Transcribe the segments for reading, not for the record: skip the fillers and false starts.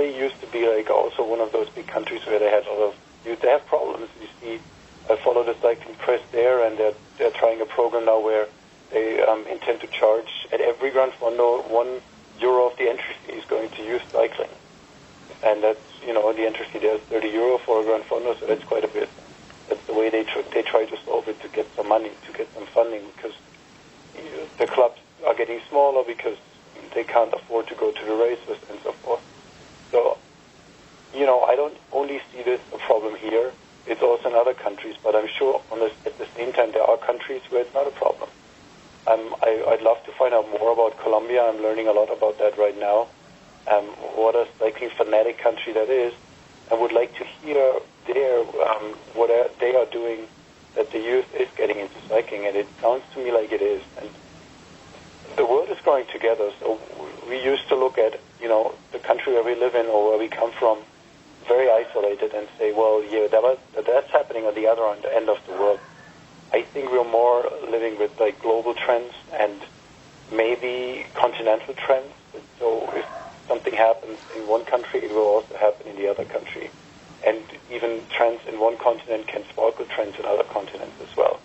Chile used to be like also one of those big countries where they had a lot of youth. They have problems. You see, I follow the cycling press there, and they're trying a program now where they intend to charge at every Gran Fondo €1 of the entry fee is going to youth cycling, and that's the entry fee there is €30 for a Gran Fondo, so that's quite a bit. That's the way they try to solve it, to get some money, to get some funding, because the clubs are getting smaller because they can't afford to go to the races and so forth. So, I don't only see this a problem here. It's also in other countries, but I'm sure at the same time there are countries where it's not a problem. I'd love to find out more about Colombia. I'm learning a lot about that right now. What a cycling fanatic country that is, and would like to hear there what they are doing, that the youth is getting into cycling, and it sounds to me like it is. And the world is growing together, so we used to look at, the country where we live in or where we come from, very isolated, and say, well, yeah, that's happening at the other end of the world. I think we're more living with like global trends and maybe continental trends. So if something happens in one country, it will also happen in the other country. And even trends in one continent can sparkle trends in other continents as well.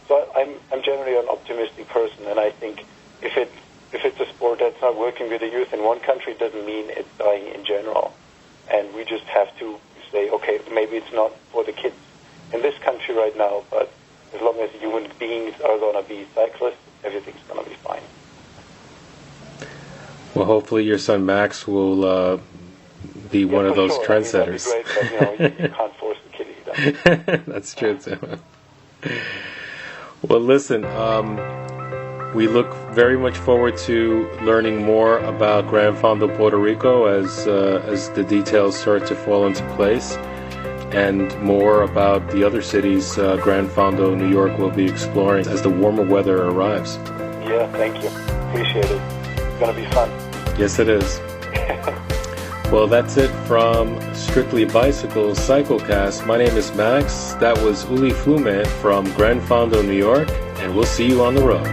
So I'm generally an optimistic person, and I think if it's a sport that's not working with the youth in one country, it doesn't mean it's dying in general. And we just have to say, okay, maybe it's not for the kids in this country right now, but as long as human beings are going to be cyclists, everything's going to be fine. Well, hopefully your son Max will be one of those sure. trendsetters. That'd be great, but you can't force the kid either. That's true too. Well, listen, we look very much forward to learning more about Gran Fondo Puerto Rico as the details start to fall into place, and more about the other cities Gran Fondo New York will be exploring as the warmer weather arrives. Yeah, thank you. Appreciate it. It's going to be fun. Yes, it is. Well, that's it from Strictly Bicycles Cyclecast. My name is Max. That was Uli Fluhme from Gran Fondo, New York, and we'll see you on the road.